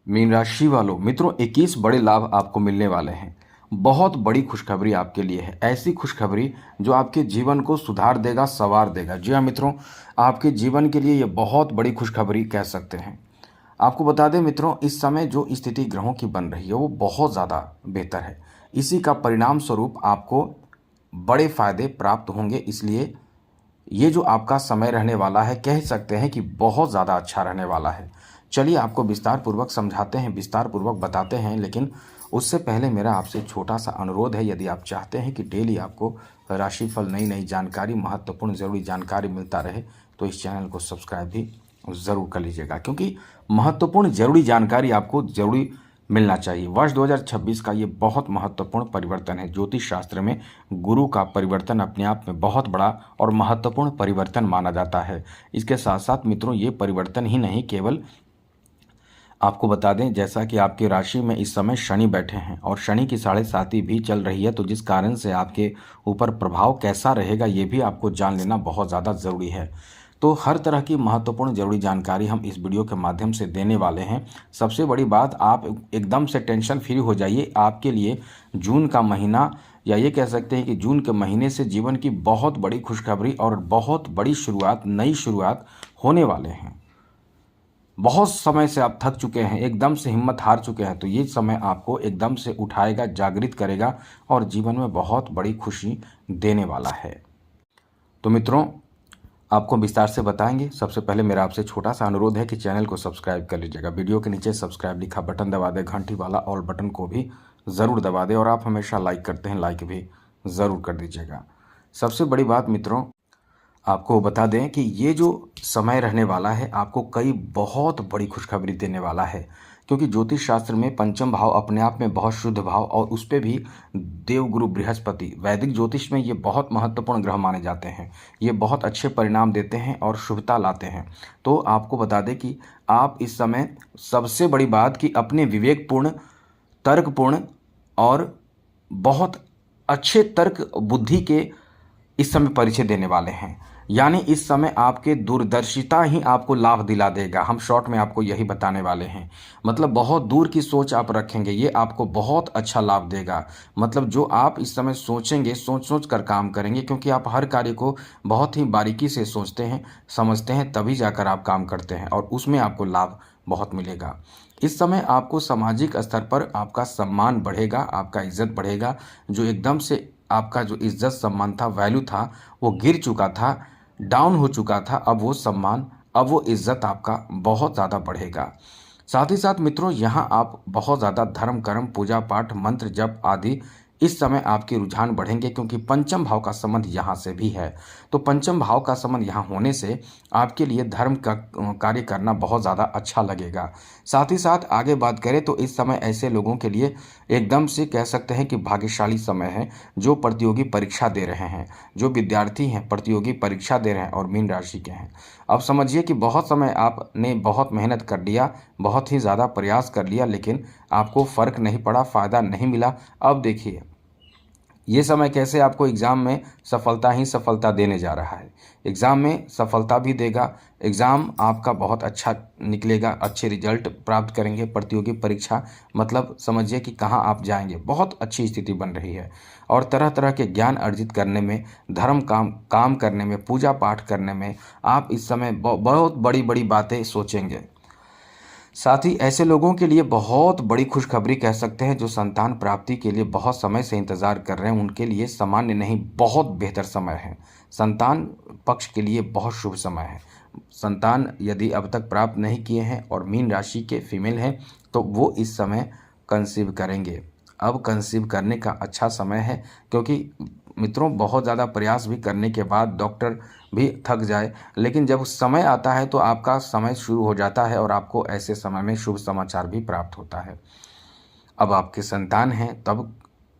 Mean राशि वालों मित्रों 21 बड़े लाभ आपको मिलने वाले हैं। बहुत बड़ी खुशखबरी आपके लिए है, ऐसी खुशखबरी जो आपके जीवन को सुधार देगा, संवार देगा। जी हाँ मित्रों, आपके जीवन के लिए ये बहुत बड़ी खुशखबरी कह सकते हैं। आपको बता दें मित्रों, इस समय जो स्थिति ग्रहों की बन रही है वो बहुत ज़्यादा बेहतर है। इसी का परिणाम स्वरूप आपको बड़े फायदे प्राप्त होंगे। इसलिए ये जो आपका समय रहने वाला है, कह सकते हैं कि बहुत ज़्यादा अच्छा रहने वाला है। चलिए आपको विस्तार पूर्वक समझाते हैं, विस्तार पूर्वक बताते हैं, लेकिन उससे पहले मेरा आपसे छोटा सा अनुरोध है। यदि आप चाहते हैं कि डेली आपको राशिफल, नई नई जानकारी, महत्वपूर्ण ज़रूरी जानकारी मिलता रहे, तो इस चैनल को सब्सक्राइब भी ज़रूर कर लीजिएगा, क्योंकि महत्वपूर्ण ज़रूरी जानकारी आपको ज़रूरी मिलना चाहिए। वर्ष 2026 का ये बहुत महत्वपूर्ण परिवर्तन है। ज्योतिष शास्त्र में गुरु का परिवर्तन अपने आप में बहुत बड़ा और महत्वपूर्ण परिवर्तन माना जाता है। इसके साथ साथ मित्रों, ये परिवर्तन ही नहीं, केवल आपको बता दें, जैसा कि आपकी राशि में इस समय शनि बैठे हैं और शनि की 7.5 भी चल रही है, तो जिस कारण से आपके ऊपर प्रभाव कैसा रहेगा ये भी आपको जान लेना बहुत ज़्यादा ज़रूरी है। तो हर तरह की महत्वपूर्ण ज़रूरी जानकारी हम इस वीडियो के माध्यम से देने वाले हैं। सबसे बड़ी बात, आप एकदम से टेंशन फ्री हो जाइए। आपके लिए जून का महीना, या ये कह सकते हैं कि जून के महीने से जीवन की बहुत बड़ी खुशखबरी और बहुत बड़ी शुरुआत, नई शुरुआत होने वाले हैं। बहुत समय से आप थक चुके हैं, एकदम से हिम्मत हार चुके हैं, तो ये समय आपको एकदम से उठाएगा, जागृत करेगा और जीवन में बहुत बड़ी खुशी देने वाला है। तो मित्रों, आपको विस्तार से बताएंगे। सबसे पहले मेरा आपसे छोटा सा अनुरोध है कि चैनल को सब्सक्राइब कर लीजिएगा। वीडियो के नीचे सब्सक्राइब लिखा बटन दबा दें, घंटी वाला ऑल बटन को भी ज़रूर दबा दें, और आप हमेशा लाइक करते हैं, लाइक भी ज़रूर कर दीजिएगा। सबसे बड़ी बात मित्रों, आपको बता दें कि ये जो समय रहने वाला है आपको कई बहुत बड़ी खुशखबरी देने वाला है, क्योंकि ज्योतिष शास्त्र में पंचम भाव अपने आप में बहुत शुद्ध भाव, और उस पर भी देवगुरु बृहस्पति, वैदिक ज्योतिष में ये बहुत महत्वपूर्ण ग्रह माने जाते हैं। ये बहुत अच्छे परिणाम देते हैं और शुभता लाते हैं। तो आपको बता दें कि आप इस समय, सबसे बड़ी बात कि अपने विवेकपूर्ण, तर्कपूर्ण और बहुत अच्छे तर्क बुद्धि के इस समय परिचय देने वाले हैं। यानी इस समय आपके दूरदर्शिता ही आपको लाभ दिला देगा। हम शॉर्ट में आपको यही बताने वाले हैं। मतलब बहुत दूर की सोच आप रखेंगे, ये आपको बहुत अच्छा लाभ देगा। मतलब जो आप इस समय सोचेंगे, सोच सोच कर काम करेंगे, क्योंकि आप हर कार्य को बहुत ही बारीकी से सोचते हैं, समझते हैं, तभी जाकर आप काम करते हैं, और उसमें आपको लाभ बहुत मिलेगा। इस समय आपको सामाजिक स्तर पर आपका सम्मान बढ़ेगा, आपका इज्जत बढ़ेगा। जो एकदम से आपका जो इज्जत सम्मान था, वैल्यू था, वो गिर चुका था, डाउन हो चुका था, अब वो सम्मान, अब वो इज्जत आपका बहुत ज़्यादा बढ़ेगा। साथ ही साथ मित्रों, यहाँ आप बहुत ज़्यादा धर्म कर्म, पूजा पाठ, मंत्र जप आदि इस समय आपके रुझान बढ़ेंगे, क्योंकि पंचम भाव का संबंध यहाँ से भी है। तो पंचम भाव का संबंध यहाँ होने से आपके लिए धर्म का कार्य करना बहुत ज़्यादा अच्छा लगेगा। साथ ही साथ आगे बात करें तो इस समय ऐसे लोगों के लिए एकदम से कह सकते हैं कि भाग्यशाली समय है, जो प्रतियोगी परीक्षा दे रहे हैं, जो विद्यार्थी हैं प्रतियोगी परीक्षा दे रहे हैं और मीन राशि के हैं। अब समझिए कि बहुत समय आपने बहुत मेहनत कर लिया, बहुत ही ज़्यादा प्रयास कर लिया, लेकिन आपको फ़र्क नहीं पड़ा, फ़ायदा नहीं मिला। अब देखिए, ये समय कैसे आपको एग्ज़ाम में सफलता ही सफलता देने जा रहा है। एग्ज़ाम में सफलता भी देगा, एग्ज़ाम आपका बहुत अच्छा निकलेगा, अच्छे रिजल्ट प्राप्त करेंगे। प्रतियोगी परीक्षा मतलब समझिए कि कहाँ आप जाएंगे, बहुत अच्छी स्थिति बन रही है। और तरह तरह के ज्ञान अर्जित करने में, धर्म काम करने में, पूजा पाठ करने में आप इस समय बहुत बड़ी बड़ी बातें सोचेंगे। साथ ही ऐसे लोगों के लिए बहुत बड़ी खुशखबरी कह सकते हैं, जो संतान प्राप्ति के लिए बहुत समय से इंतजार कर रहे हैं। उनके लिए सामान्य नहीं, बहुत बेहतर समय है। संतान पक्ष के लिए बहुत शुभ समय है। संतान यदि अब तक प्राप्त नहीं किए हैं और मीन राशि के फीमेल हैं, तो वो इस समय कंसीव करेंगे। अब कंसीव करने का अच्छा समय है, क्योंकि मित्रों बहुत ज़्यादा प्रयास भी करने के बाद डॉक्टर भी थक जाए, लेकिन जब समय आता है तो आपका समय शुरू हो जाता है और आपको ऐसे समय में शुभ समाचार भी प्राप्त होता है। अब आपके संतान हैं, तब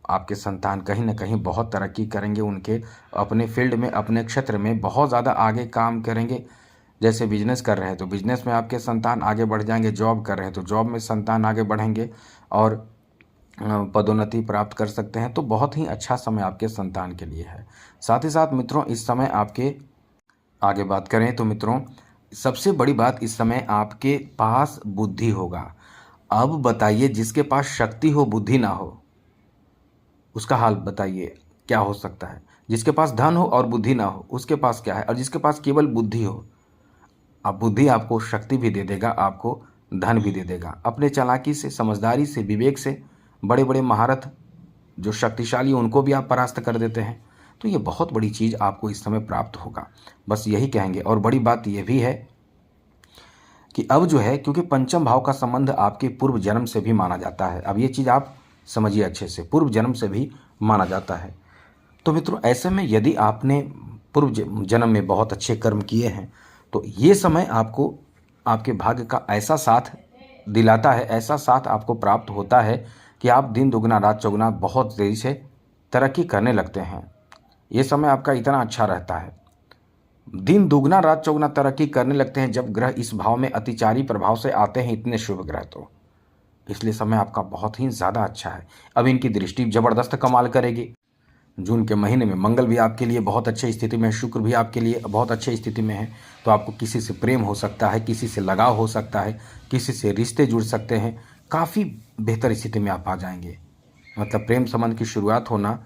आपके संतान कहीं ना कहीं बहुत तरक्की करेंगे। उनके अपने फील्ड में, अपने क्षेत्र में बहुत ज़्यादा आगे काम करेंगे। जैसे बिजनेस कर रहे हैं तो बिजनेस में आपके संतान आगे बढ़ जाएंगे, जॉब कर रहे हैं तो जॉब में संतान आगे बढ़ेंगे और पदोन्नति प्राप्त कर सकते हैं। तो बहुत ही अच्छा समय आपके संतान के लिए है। साथ ही साथ मित्रों, इस समय आपके, आगे बात करें तो मित्रों, सबसे बड़ी बात, इस समय आपके पास बुद्धि होगा। अब बताइए, जिसके पास शक्ति हो बुद्धि ना हो, उसका हाल बताइए क्या हो सकता है। जिसके पास धन हो और बुद्धि ना हो, उसके पास क्या है। और जिसके पास केवल बुद्धि हो, अब बुद्धि आपको शक्ति भी दे देगा, आपको धन भी दे देगा। अपने चालाकी से, समझदारी से, विवेक से बड़े बड़े महारथ जो शक्तिशाली उनको भी आप परास्त कर देते हैं। तो ये बहुत बड़ी चीज़ आपको इस समय प्राप्त होगा, बस यही कहेंगे। और बड़ी बात यह भी है कि अब जो है, क्योंकि पंचम भाव का संबंध आपके पूर्व जन्म से भी माना जाता है। अब ये चीज़ आप समझिए अच्छे से, पूर्व जन्म से भी माना जाता है। तो मित्रों, ऐसे में यदि आपने पूर्व जन्म में बहुत अच्छे कर्म किए हैं, तो ये समय आपको आपके भाग्य का ऐसा साथ दिलाता है, ऐसा साथ आपको प्राप्त होता है कि आप दिन दुगना रात चौगुना बहुत तेज़ी से तरक्की करने लगते हैं। ये समय आपका इतना अच्छा रहता है, दिन दुगना रात चौगुना तरक्की करने लगते हैं जब ग्रह इस भाव में अतिचारी प्रभाव से आते हैं, इतने शुभ ग्रह। तो इसलिए समय आपका बहुत ही ज़्यादा अच्छा है। अब इनकी दृष्टि ज़बरदस्त कमाल करेगी। जून के महीने में मंगल भी आपके लिए बहुत अच्छी स्थिति में है, शुक्र भी आपके लिए बहुत अच्छी स्थिति में है। तो आपको किसी से प्रेम हो सकता है, किसी से लगाव हो सकता है, किसी से रिश्ते जुड़ सकते हैं। काफ़ी बेहतर स्थिति में आप आ जाएंगे। मतलब प्रेम संबंध की शुरुआत होना,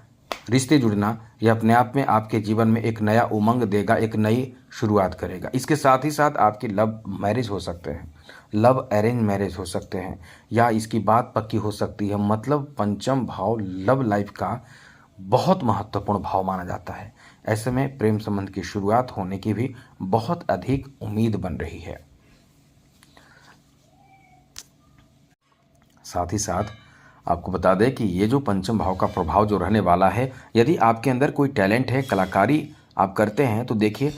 रिश्ते जुड़ना, यह अपने आप में आपके जीवन में एक नया उमंग देगा, एक नई शुरुआत करेगा। इसके साथ ही साथ आपके लव मैरिज हो सकते हैं, लव अरेंज मैरिज हो सकते हैं, या इसकी बात पक्की हो सकती है। मतलब पंचम भाव लव लाइफ का बहुत महत्वपूर्ण भाव माना जाता है। ऐसे में प्रेम संबंध की शुरुआत होने की भी बहुत अधिक उम्मीद बन रही है। साथ ही साथ आपको बता दें कि ये जो पंचम भाव का प्रभाव जो रहने वाला है, यदि आपके अंदर कोई टैलेंट है, कलाकारी आप करते हैं, तो देखिए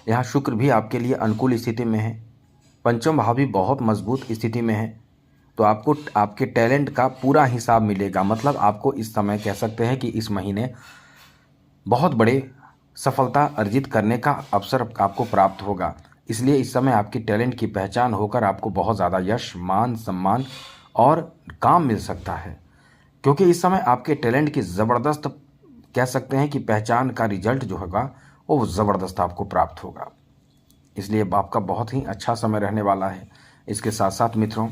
यहाँ शुक्र भी आपके लिए अनुकूल स्थिति में है, पंचम भाव भी बहुत मजबूत स्थिति में है। तो आपको आपके टैलेंट का पूरा हिसाब मिलेगा। मतलब आपको इस समय कह सकते हैं कि इस महीने बहुत बड़े सफलता अर्जित करने का अवसर आपको प्राप्त होगा। इसलिए इस समय आपकी टैलेंट की पहचान होकर आपको बहुत ज़्यादा यश, मान, सम्मान और काम मिल सकता है। क्योंकि इस समय आपके टैलेंट की ज़बरदस्त कह सकते हैं कि पहचान का रिजल्ट जो होगा वो ज़बरदस्त आपको प्राप्त होगा। इसलिए आपका बहुत ही अच्छा समय रहने वाला है। इसके साथ साथ मित्रों,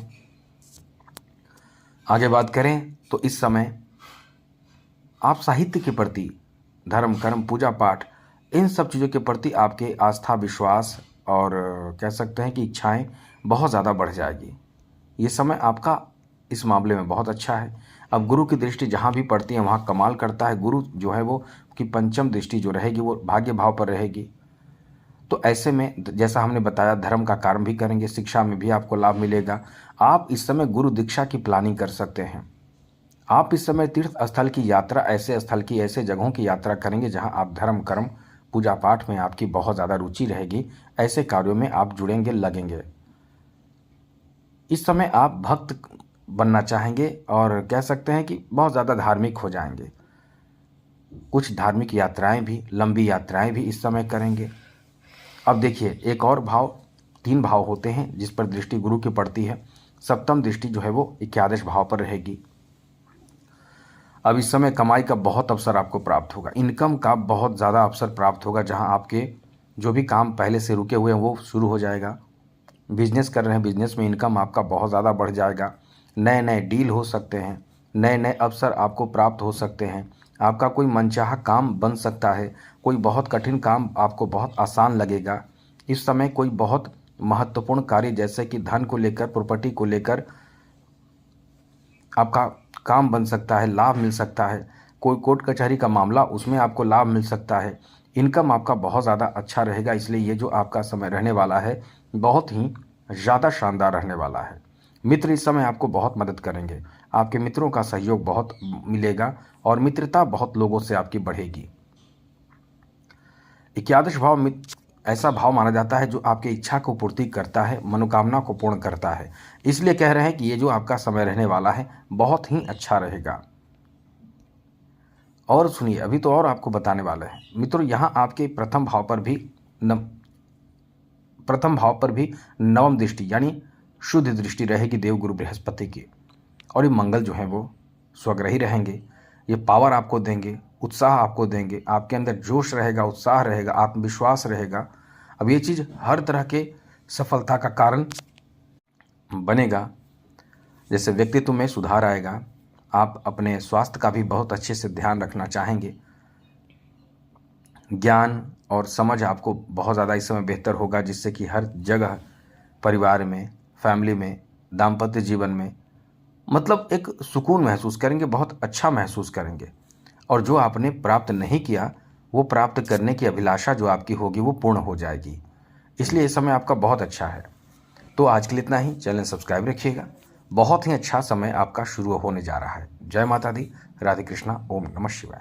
आगे बात करें तो इस समय आप साहित्य के प्रति, धर्म, कर्म, पूजा पाठ, इन सब चीज़ों के प्रति आपके आस्था, विश्वास और कह सकते हैं कि इच्छाएं बहुत ज़्यादा बढ़ जाएगी। ये समय आपका इस मामले में बहुत अच्छा है। अब गुरु की दृष्टि जहाँ भी पड़ती है वहाँ कमाल करता है। गुरु जो है वो की पंचम दृष्टि जो रहेगी वो भाग्य भाव पर रहेगी। तो ऐसे में जैसा हमने बताया, धर्म का कार्य भी करेंगे, शिक्षा में भी आपको लाभ मिलेगा। आप इस समय गुरु दीक्षा की प्लानिंग कर सकते हैं। आप इस समय तीर्थ स्थल की यात्रा, ऐसे स्थल की, ऐसे जगहों की यात्रा करेंगे जहां आप धर्म, कर्म, पूजा पाठ में आपकी बहुत ज़्यादा रुचि रहेगी। ऐसे कार्यों में आप जुड़ेंगे, लगेंगे। इस समय आप भक्त बनना चाहेंगे और कह सकते हैं कि बहुत ज़्यादा धार्मिक हो जाएंगे। कुछ धार्मिक यात्राएं भी, लंबी यात्राएं भी इस समय करेंगे। अब देखिए, एक और भाव, 3 भाव होते हैं जिस पर दृष्टि गुरु की पड़ती है। सप्तम दृष्टि जो है वो एकादश भाव पर रहेगी। अब इस समय कमाई का बहुत अवसर आपको प्राप्त होगा, इनकम का बहुत ज़्यादा अवसर प्राप्त होगा। जहां आपके जो भी काम पहले से रुके हुए हैं वो शुरू हो जाएगा। बिजनेस कर रहे हैं, बिजनेस में इनकम आपका बहुत ज़्यादा बढ़ जाएगा। नए नए डील हो सकते हैं, नए नए अवसर आपको प्राप्त हो सकते हैं। आपका कोई मनचाहा काम बन सकता है, कोई बहुत कठिन काम आपको बहुत आसान लगेगा। इस समय कोई बहुत महत्वपूर्ण कार्य जैसे कि धन को लेकर, प्रॉपर्टी को लेकर आपका काम बन सकता है, लाभ मिल सकता है। कोई कोर्ट कचहरी का मामला, उसमें आपको लाभ मिल सकता है। इनकम आपका बहुत ज़्यादा अच्छा रहेगा। इसलिए ये जो आपका समय रहने वाला है बहुत ही ज़्यादा शानदार रहने वाला है। मित्र इस समय आपको बहुत मदद करेंगे, आपके मित्रों का सहयोग बहुत मिलेगा और मित्रता बहुत लोगों से आपकी बढ़ेगी। एकादश भाव ऐसा भाव माना जाता है जो आपकी इच्छा को पूर्ति करता है, मनोकामना को पूर्ण करता है। इसलिए कह रहे हैं कि ये जो आपका समय रहने वाला है बहुत ही अच्छा रहेगा। और सुनिए, अभी तो और आपको बताने वाले हैं मित्रों, यहाँ आपके प्रथम भाव पर भी नवम दृष्टि यानी शुद्ध दृष्टि रहेगी देवगुरु बृहस्पति की। और ये मंगल जो है वो स्वग्रही रहेंगे। ये पावर आपको देंगे, उत्साह आपको देंगे, आपके अंदर जोश रहेगा, उत्साह रहेगा, आत्मविश्वास रहेगा। अब ये चीज़ हर तरह के सफलता का कारण बनेगा। जैसे व्यक्तित्व में सुधार आएगा, आप अपने स्वास्थ्य का भी बहुत अच्छे से ध्यान रखना चाहेंगे। ज्ञान और समझ आपको बहुत ज़्यादा इस समय बेहतर होगा, जिससे कि हर जगह परिवार में, फैमिली में, दाम्पत्य जीवन में मतलब एक सुकून महसूस करेंगे, बहुत अच्छा महसूस करेंगे। और जो आपने प्राप्त नहीं किया, वो प्राप्त करने की अभिलाषा जो आपकी होगी वो पूर्ण हो जाएगी। इसलिए ये समय आपका बहुत अच्छा है। तो आज के लिए इतना ही। चैनल सब्सक्राइब रखिएगा। बहुत ही अच्छा समय आपका शुरू होने जा रहा है। जय माता दी। राधे कृष्णा। ओम नमः शिवाय।